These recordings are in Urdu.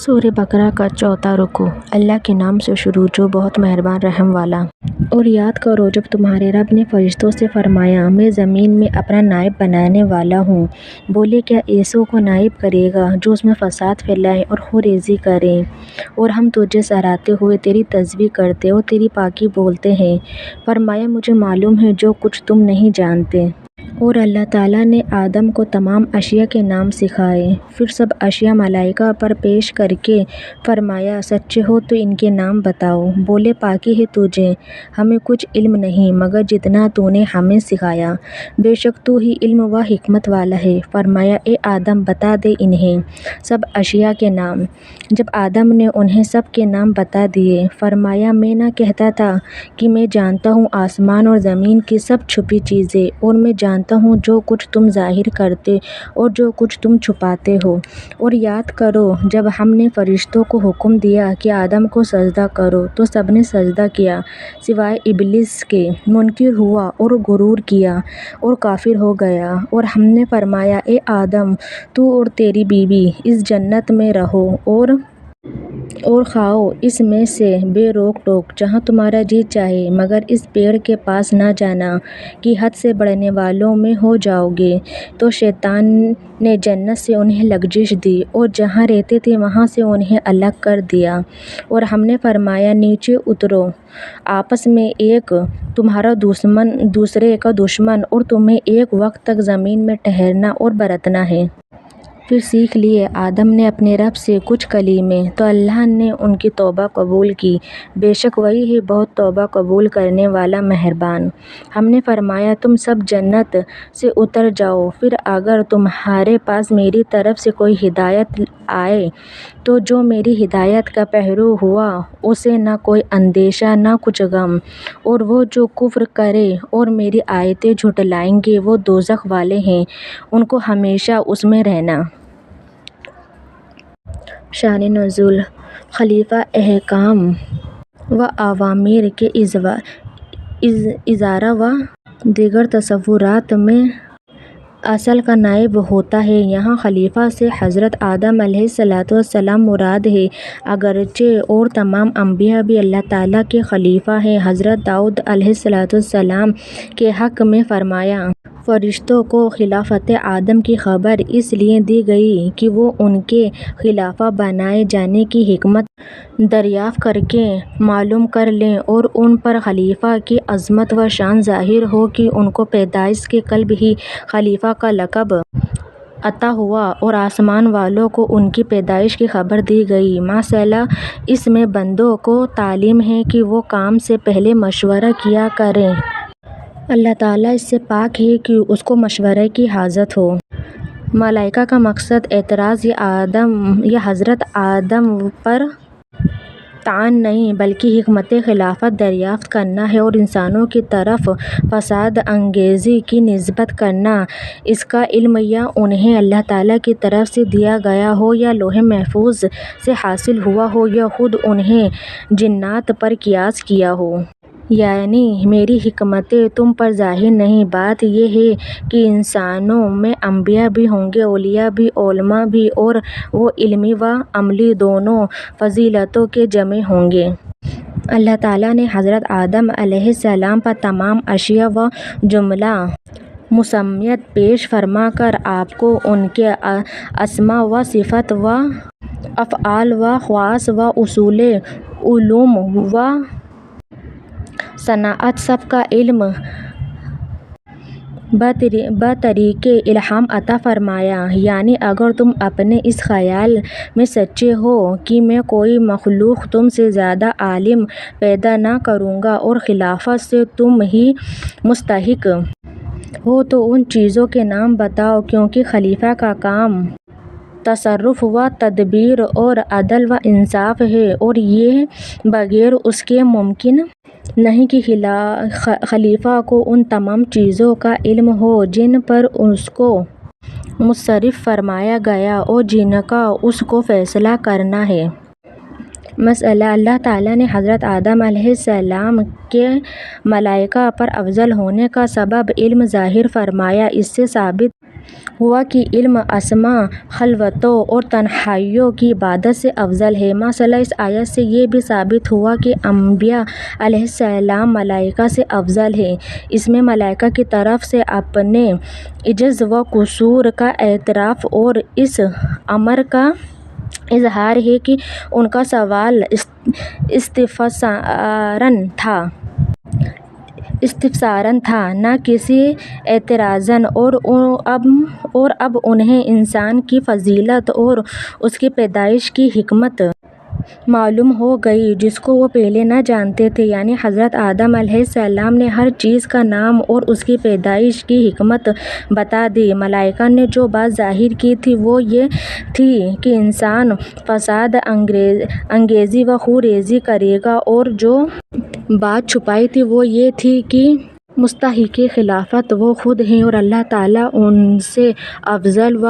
سورہ بقرہ کا 4واں رکوع۔ اللہ کے نام سے شروع جو بہت مہربان رحم والا۔ اور یاد کرو جب تمہارے رب نے فرشتوں سے فرمایا میں زمین میں اپنا نائب بنانے والا ہوں، بولے کیا ایسوں کو نائب کرے گا جو اس میں فساد پھیلائیں اور خون ریزی کریں، اور ہم تجھے سراہتے ہوئے تیری تسبیح کرتے اور تیری پاکی بولتے ہیں۔ فرمایا مجھے معلوم ہے جو کچھ تم نہیں جانتے۔ اور اللہ تعالیٰ نے آدم کو تمام اشیاء کے نام سکھائے، پھر سب اشیاء ملائکہ پر پیش کر کے فرمایا سچے ہو تو ان کے نام بتاؤ۔ بولے پاکی ہے تجھے، ہمیں کچھ علم نہیں مگر جتنا تو نے ہمیں سکھایا، بے شک تو ہی علم و حکمت والا ہے۔ فرمایا اے آدم بتا دے انہیں سب اشیاء کے نام۔ جب آدم نے انہیں سب کے نام بتا دیے، فرمایا میں نہ کہتا تھا کہ میں جانتا ہوں آسمان اور زمین کی سب چھپی چیزیں، اور میں جانتا ہوں جو کچھ تم ظاہر کرتے اور جو کچھ تم چھپاتے ہو۔ اور یاد کرو جب ہم نے فرشتوں کو حکم دیا کہ آدم کو سجدہ کرو تو سب نے سجدہ کیا سوائے ابلیس کے، منکر ہوا اور غرور کیا اور کافر ہو گیا۔ اور ہم نے فرمایا اے آدم تو اور تیری بیوی اس جنت میں رہو اور کھاؤ اس میں سے بے روک ٹوک جہاں تمہارا جی چاہے، مگر اس پیڑ کے پاس نہ جانا کہ حد سے بڑھنے والوں میں ہو جاؤ گے۔ تو شیطان نے جنت سے انہیں لغزش دی اور جہاں رہتے تھے وہاں سے انہیں الگ کر دیا، اور ہم نے فرمایا نیچے اترو، آپس میں ایک تمہارا دوسرے کا دشمن، اور تمہیں ایک وقت تک زمین میں ٹھہرنا اور برتنا ہے۔ پھر سیکھ لیے آدم نے اپنے رب سے کچھ کلمے، تو اللہ نے ان کی توبہ قبول کی، بے شک وہی ہے بہت توبہ قبول کرنے والا مہربان۔ ہم نے فرمایا تم سب جنت سے اتر جاؤ، پھر اگر تمہارے پاس میری طرف سے کوئی ہدایت آئے تو جو میری ہدایت کا پیرو ہوا اسے نہ کوئی اندیشہ نہ کچھ غم، اور وہ جو کفر کرے اور میری آیتیں جھٹلائیں گے وہ دوزخ والے ہیں، ان کو ہمیشہ اس میں رہنا۔ شان نزول: خلیفہ احکام و اوامر کے اظہار و دیگر تصورات میں اصل کا نائب ہوتا ہے۔ یہاں خلیفہ سے حضرت آدم علیہ السلام مراد ہے، اگرچہ اور تمام انبیاء بھی اللہ تعالیٰ کے خلیفہ ہیں۔ حضرت داؤد علیہ السلام کے حق میں فرمایا فرشتوں کو خلافت آدم کی خبر اس لیے دی گئی کہ وہ ان کے خلیفہ بنائے جانے کی حکمت دریافت کر کے معلوم کر لیں، اور ان پر خلیفہ کی عظمت و شان ظاہر ہو کہ ان کو پیدائش کے قبل ہی خلیفہ کا لقب عطا ہوا، اور آسمان والوں کو ان کی پیدائش کی خبر دی گئی۔ ماصلہ اس میں بندوں کو تعلیم ہے کہ وہ کام سے پہلے مشورہ کیا کریں۔ اللہ تعالیٰ اس سے پاک ہے کہ اس کو مشورے کی حاجت ہو۔ ملائکہ کا مقصد اعتراض یا حضرت آدم پر طعن نہیں بلکہ حکمت خلافت دریافت کرنا ہے اور انسانوں کی طرف فساد انگیزی کی نسبت کرنا۔ اس کا علم یا انہیں اللہ تعالیٰ کی طرف سے دیا گیا ہو یا لوح محفوظ سے حاصل ہوا ہو یا خود انہیں جنات پر قیاس کیا ہو۔ یعنی میری حکمتیں تم پر ظاہر نہیں، بات یہ ہے کہ انسانوں میں انبیاء بھی ہوں گے، اولیاء بھی، علماء بھی، اور وہ علمی و عملی دونوں فضیلتوں کے جامع ہوں گے۔ اللہ تعالیٰ نے حضرت آدم علیہ السلام پر تمام اشیاء و جملہ مسمیات پیش فرما کر آپ کو ان کے اسماء و صفات و افعال و خواص و اصول علوم و صنعت سب کا علم بطریق الہام عطا فرمایا۔ یعنی اگر تم اپنے اس خیال میں سچے ہو کہ میں کوئی مخلوق تم سے زیادہ عالم پیدا نہ کروں گا اور خلافت سے تم ہی مستحق ہو تو ان چیزوں کے نام بتاؤ، کیونکہ خلیفہ کا کام تصرف و تدبیر اور عدل و انصاف ہے، اور یہ بغیر اس کے ممکن نہیں کہ خلیفہ کو ان تمام چیزوں کا علم ہو جن پر اس کو مصرف فرمایا گیا اور جن کا اس کو فیصلہ کرنا ہے۔ مسئلہ: اللہ تعالیٰ نے حضرت آدم علیہ السلام کے ملائکہ پر افضل ہونے کا سبب علم ظاہر فرمایا۔ اس سے ثابت ہوا کہ علم اسما خلوتوں اور تنہائیوں کی عبادت سے افضل ہے۔ ماشاءاللہ اس آیت سے یہ بھی ثابت ہوا کہ انبیاء علیہ السلام ملائکہ سے افضل ہیں۔ اس میں ملائکہ کی طرف سے اپنے عجز و قصور کا اعتراف اور اس امر کا اظہار ہے کہ ان کا سوال استفساراً تھا، نہ کسی اعتراضاً، اور اب انہیں انسان کی فضیلت اور اس کی پیدائش کی حکمت معلوم ہو گئی جس کو وہ پہلے نہ جانتے تھے، یعنی حضرت آدم علیہ السلام نے ہر چیز کا نام اور اس کی پیدائش کی حکمت بتا دی۔ ملائکہ نے جو بات ظاہر کی تھی وہ یہ تھی کہ انسان فساد انگیزی و خوریزی کرے گا، اور جو بات چھپائی تھی وہ یہ تھی کہ مستحق خلافت وہ خود ہیں اور اللہ تعالیٰ ان سے افضل و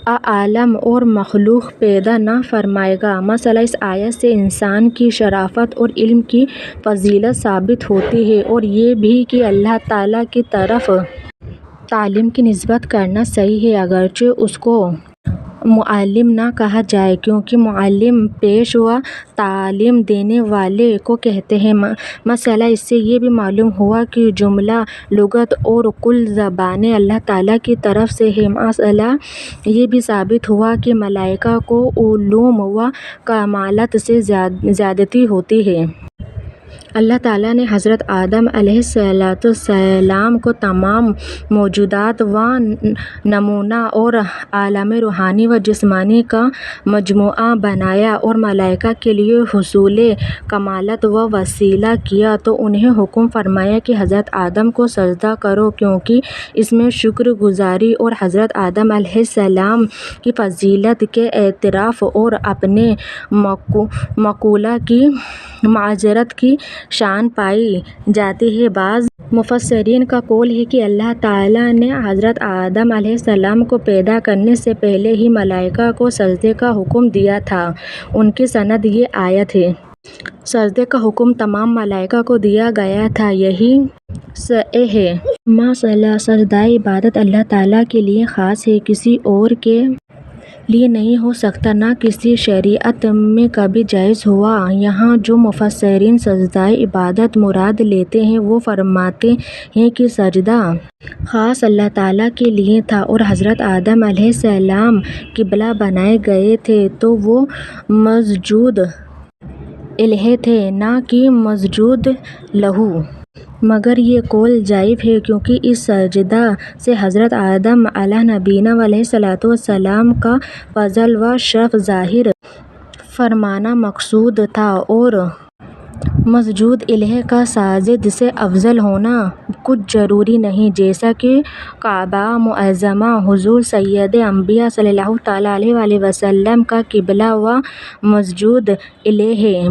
اعلم اور مخلوق پیدا نہ فرمائے گا۔ مثلا اس آیت سے انسان کی شرافت اور علم کی فضیلت ثابت ہوتی ہے، اور یہ بھی کہ اللہ تعالیٰ کی طرف تعلیم کی نسبت کرنا صحیح ہے، اگرچہ اس کو معلم نہ کہا جائے، کیونکہ معلم پیش و تعلیم دینے والے کو کہتے ہیں۔ مثلا اس سے یہ بھی معلوم ہوا کہ جملہ لغت اور کل زبانیں اللہ تعالیٰ کی طرف سے ہیں۔ مثلا یہ بھی ثابت ہوا کہ ملائکہ کو علوم و کمالات سے زیادتی ہوتی ہے۔ اللہ تعالیٰ نے حضرت آدم علیہ السلام کو تمام موجودات و نمونہ اور عالم روحانی و جسمانی کا مجموعہ بنایا اور ملائکہ کے لیے حصول کمالات و وسیلہ کیا، تو انہیں حکم فرمایا کہ حضرت آدم کو سجدہ کرو، کیونکہ اس میں شکر گزاری اور حضرت آدم علیہ السلام کی فضیلت کے اعتراف اور اپنے مقولہ کی معذرت کی شان پائی جاتی ہے۔ بعض مفسرین کا قول ہے کہ اللہ تعالیٰ نے حضرت آدم علیہ السلام کو پیدا کرنے سے پہلے ہی ملائکہ کو سجدے کا حکم دیا تھا۔ ان کی سند یہ آیت ہے۔ سجدے کا حکم تمام ملائکہ کو دیا گیا تھا، یہی صحیح ہے۔ ماشاءاللہ سجدہ عبادت اللہ تعالیٰ کے لیے خاص ہے، کسی اور کے لیے نہیں ہو سکتا، نہ کسی شریعت میں کبھی جائز ہوا۔ یہاں جو مفسرین سجدہ عبادت مراد لیتے ہیں وہ فرماتے ہیں کہ سجدہ خاص اللہ تعالیٰ کے لیے تھا، اور حضرت آدم علیہ السلام قبلہ بنائے گئے تھے تو وہ مسجود الیہ تھے، نہ کہ مسجود لہو۔ مگر یہ قول ضعیف ہے، کیونکہ اس سجدہ سے حضرت آدم علیہ نبینا و علیہ السلام کا فضل و شرف ظاہر فرمانا مقصود تھا، اور مسجود الیہ کا ساجد سے افضل ہونا کچھ ضروری نہیں، جیسا کہ کعبہ معظمہ حضور سید انبیاء صلی اللہ تعالیٰ علیہ وآلہ وسلم کا قبلہ و مسجود الیہ ہے،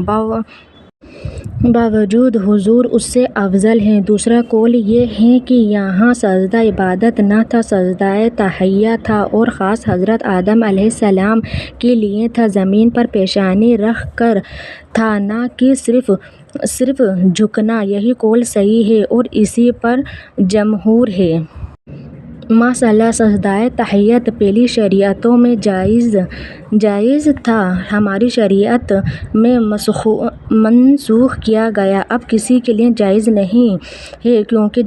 باوجود حضور اس سے افضل ہیں۔ دوسرا قول یہ ہے کہ یہاں سجدہ عبادت نہ تھا، سجدہ تحیہ تھا، اور خاص حضرت آدم علیہ السلام کے لیے تھا، زمین پر پیشانی رکھ کر تھا، نہ کہ صرف جھکنا۔ یہی قول صحیح ہے اور اسی پر جمہور ہے۔ ماشاءاللہ سجدہ تحیت پہلی شریعتوں میں جائز تھا، ہماری شریعت میں منسوخ کیا گیا، اب کسی کے لیے جائز نہیں ہے، کیونکہ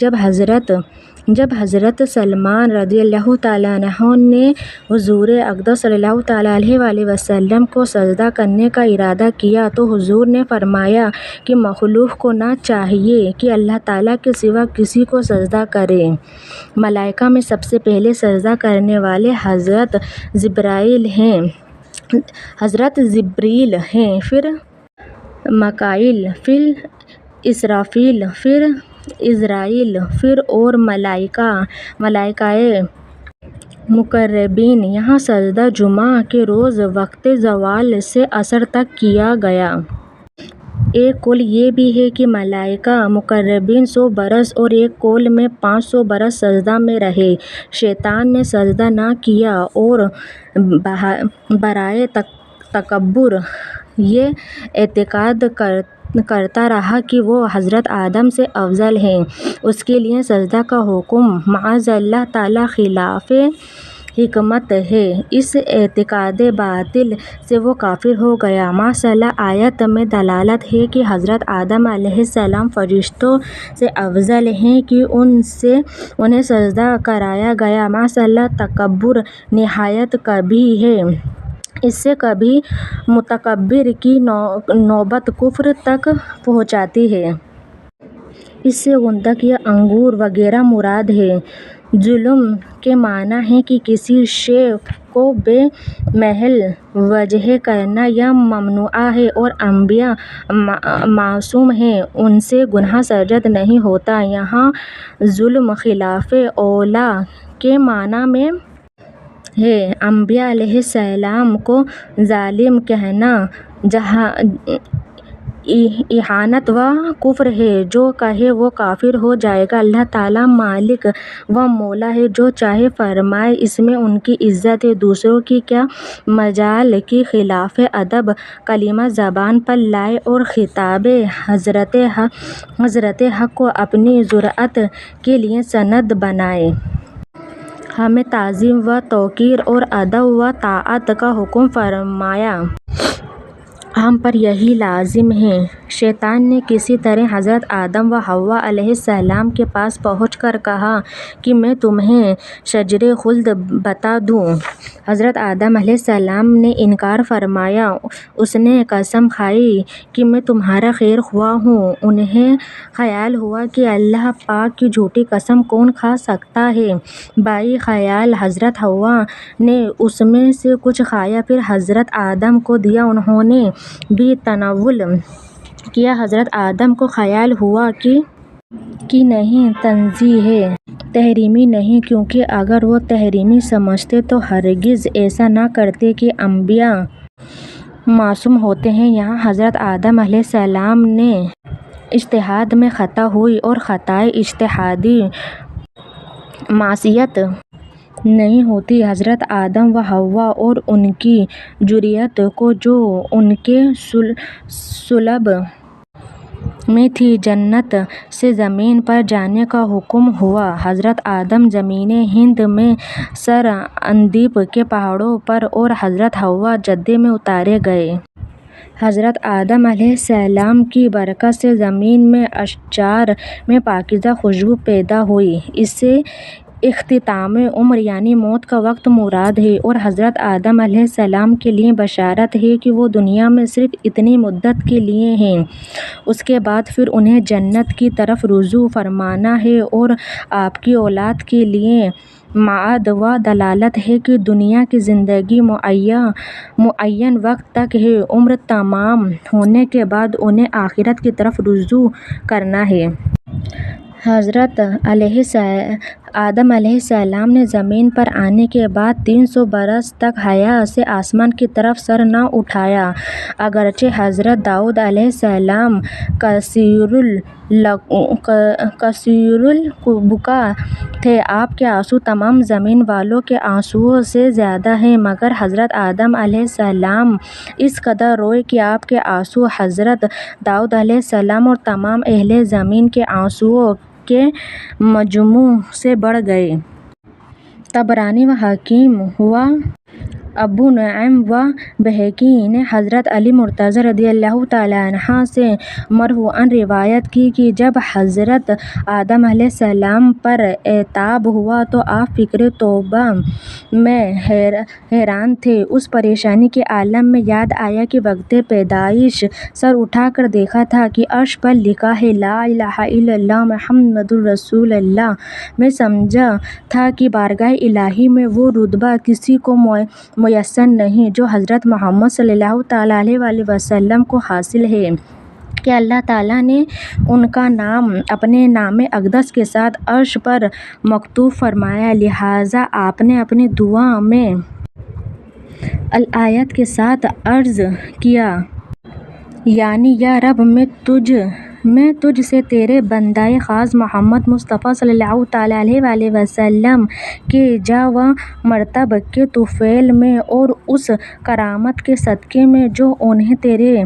جب حضرت سلمان رضی اللہ تعالیٰ عنہ نے حضور اقدس صلی اللہ تعالیٰ علیہ وآلہ وسلم کو سجدہ کرنے کا ارادہ کیا تو حضور نے فرمایا کہ مخلوق کو نہ چاہیے کہ اللہ تعالیٰ کے سوا کسی کو سجدہ کرے۔ ملائکہ میں سب سے پہلے سجدہ کرنے والے حضرت جبرائیل ہیں، پھر میکائیل، پھر اسرافیل، پھر عزرائیل، پھر اور ملائکہ مقربین۔ یہاں سجدہ جمعہ کے روز وقت زوال سے عصر تک کیا گیا۔ ایک قول یہ بھی ہے کہ ملائکہ مقربین 100 برس اور ایک قول میں 500 برس سجدہ میں رہے، شیطان نے سجدہ نہ کیا، اور برائے تکبر یہ اعتقاد کرتا رہا کہ وہ حضرت آدم سے افضل ہیں، اس کے لیے سجدہ کا حکم معاذ اللہ تعالیٰ خلاف حکمت ہے۔ اس اعتقاد باطل سے وہ کافر ہو گیا۔ ماشاءاللہ، آیت میں دلالت ہے کہ حضرت آدم علیہ السلام فرشتوں سے افضل ہیں کہ انہیں سجدہ کرایا گیا۔ ماشاءاللہ، تکبر نہایت قبیح ہے۔ اس سے کبھی متکبر کی نوبت کفر تک پہنچتی ہے۔ اس سے گندک یا انگور وغیرہ مراد ہے۔ ظلم کے معنی ہے کہ کسی شے کو بے محل وجہ کرنا یا ممنوع ہے، اور انبیاء معصوم ہیں، ان سے گناہ سرزد نہیں ہوتا۔ یہاں ظلم خلاف اولیٰ کے معنی میں ہے۔ انبیاء علیہ السلام کو ظالم کہنا اہانت و کفر ہے۔ جو کہے وہ کافر ہو جائے گا۔ اللہ تعالیٰ مالک و مولا ہے، جو چاہے فرمائے، اس میں ان کی عزت ہے۔ دوسروں کی کیا مجال کے خلاف ادب کلمہ زبان پر لائے اور خطاب حضرت حق کو اپنی جرأت کے لیے سند بنائے۔ ہمیں تعظیم و توقیر اور ادب و طاعت کا حکم فرمایا۔ ہم پر یہی لازم ہے۔ شیطان نے کسی طرح حضرت آدم و حوا علیہ السلام کے پاس پہنچ کر کہا کہ میں تمہیں شجرِ خلد بتا دوں۔ حضرت آدم علیہ السلام نے انکار فرمایا۔ اس نے قسم کھائی کہ میں تمہارا خیر خواہ ہوں۔ انہیں خیال ہوا کہ اللہ پاک کی جھوٹی قسم کون کھا سکتا ہے۔ بائی خیال حضرت حوا نے اس میں سے کچھ کھایا، پھر حضرت آدم کو دیا۔ انہوں نے بھی تناول کیا۔ حضرت آدم کو خیال ہوا کہ نہیں، تنزیہ ہے، تحریمی نہیں، کیونکہ اگر وہ تحریمی سمجھتے تو ہرگز ایسا نہ کرتے کہ انبیاء معصوم ہوتے ہیں۔ یہاں حضرت آدم علیہ السلام نے اجتہاد میں خطا ہوئی، اور خطائے اجتہادی معصیت نہیں ہوتی۔ حضرت آدم و حوا اور ان کی ذریت کو جو ان کے صلب میں تھی، جنت سے زمین پر جانے کا حکم ہوا۔ حضرت آدم زمین ہند میں سراندیپ کے پہاڑوں پر اور حضرت حوا جدہ میں اتارے گئے۔ حضرت آدم علیہ السلام کی برکت سے زمین میں اشجار میں پاکیزہ خوشبو پیدا ہوئی۔ اس سے اختتام عمر یعنی موت کا وقت مراد ہے، اور حضرت آدم علیہ السلام کے لیے بشارت ہے کہ وہ دنیا میں صرف اتنی مدت کے لیے ہیں، اس کے بعد پھر انہیں جنت کی طرف رجوع فرمانا ہے۔ اور آپ کی اولاد کے لیے معاد و دلالت ہے کہ دنیا کی زندگی معین وقت تک ہے، عمر تمام ہونے کے بعد انہیں آخرت کی طرف رجوع کرنا ہے۔ حضرت آدم علیہ السلام نے زمین پر آنے کے بعد 300 برس تک حیا سے آسمان کی طرف سر نہ اٹھایا۔ اگرچہ حضرت داؤد علیہ السلام کثیر البکا تھے، آپ کے آنسو تمام زمین والوں کے آنسوؤں سے زیادہ ہیں، مگر حضرت آدم علیہ السلام اس قدر روئے کہ آپ کے آنسو حضرت داؤد علیہ السلام اور تمام اہل زمین کے آنسوؤں کے مجموع سے بڑھ گئے۔ طبرانی و حاکم و ابو نعیم و بہقی نے حضرت علی مرتضیٰ رضی اللہ تعالیٰ عنہ سے مرفوعاً روایت کی کہ جب حضرت آدم علیہ السلام پر عتاب ہوا تو آپ فکر توبہ میں حیران تھے۔ اس پریشانی کے عالم میں یاد آیا کہ وقت پیدائش سر اٹھا کر دیکھا تھا کہ عرش پر لکھا ہے لا الہ الا اللہ محمد رسول اللہ۔ میں سمجھا تھا کہ بارگاہ الہی میں وہ رتبہ کسی کو میسر نہیں جو حضرت محمد صلی اللہ تعالیٰ علیہ وآلہ وسلم کو حاصل ہے، کہ اللہ تعالیٰ نے ان کا نام اپنے نام اقدس کے ساتھ عرش پر مکتوب فرمایا، لہٰذا آپ نے اپنی دعا میں الآیت کے ساتھ عرض کیا، یعنی یا رب، میں تجھ میں تجھ سے تیرے بندہ خاص محمد مصطفیٰ صلی اللہ تعالیٰ علیہ وسلم کے جاہ و مرتبہ کے طفیل میں اور اس کرامت کے صدقے میں جو انہیں تیرے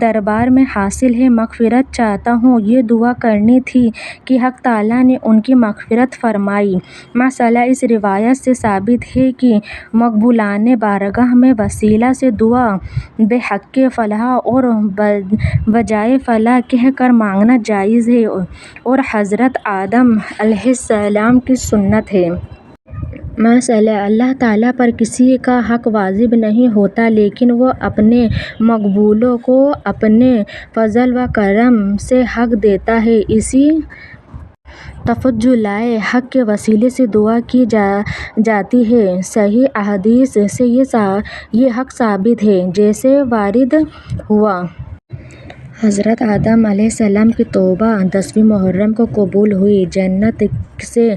دربار میں حاصل ہے مغفرت چاہتا ہوں۔ یہ دعا کرنی تھی کہ حق تعالیٰ نے ان کی مغفرت فرمائی۔ مسئلہ اس روایت سے ثابت ہے کہ مقبولانِ بارگاہ میں وسیلہ سے دعا بحق فلاح اور بجائے فلاح کہہ کر مانگنا جائز ہے اور حضرت آدم علیہ السلام کی سنت ہے۔ مسئلہ اللہ تعالیٰ پر کسی کا حق واجب نہیں ہوتا لیکن وہ اپنے مقبولوں کو اپنے فضل و کرم سے حق دیتا ہے۔ اسی تفضلِ حق کے وسیلے سے دعا کی جاتی ہے۔ صحیح احادیث سے یہ حق ثابت ہے جیسے وارد ہوا۔ حضرت آدم علیہ السلام کی توبہ 10ویں محرم کو قبول ہوئی۔ جنت سے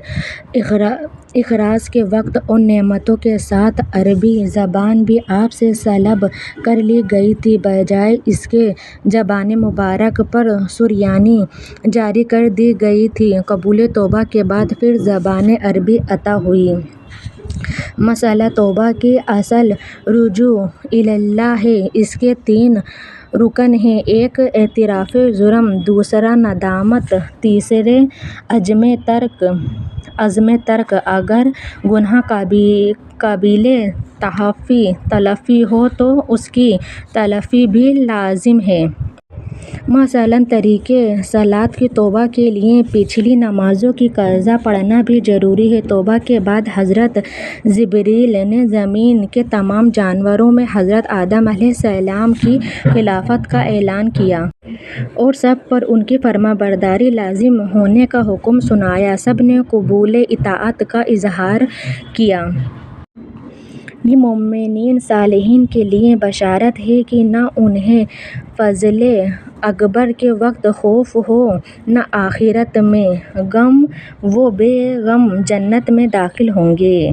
اخراج کے وقت ان نعمتوں کے ساتھ عربی زبان بھی آپ سے سلب کر لی گئی تھی، بجائے اس کے زبان مبارک پر سریانی جاری کر دی گئی تھی۔ قبول توبہ کے بعد پھر زبان عربی عطا ہوئی۔ مسئلہ توبہ کی اصل رجوع اللہ ہے۔ اس کے 3 رکن ہیں: ایک اعتراف جرم، دوسرا ندامت، تیسرے عزم ترک۔ اگر گناہ قابل تلافی ہو تو اس کی تلافی بھی لازم ہے۔ مثلاً طریقِ صلاۃ کی توبہ کے لیے پچھلی نمازوں کی قضا پڑھنا بھی ضروری ہے۔ توبہ کے بعد حضرت جبریل نے زمین کے تمام جانوروں میں حضرت آدم علیہ السلام کی خلافت کا اعلان کیا اور سب پر ان کی فرمانبرداری لازم ہونے کا حکم سنایا۔ سب نے قبول اطاعت کا اظہار کیا۔ یہ مومنین صالحین کے لیے بشارت ہے کہ نہ انہیں فضلِ اکبر کے وقت خوف ہو نہ آخرت میں غم، وہ بے غم جنت میں داخل ہوں گے۔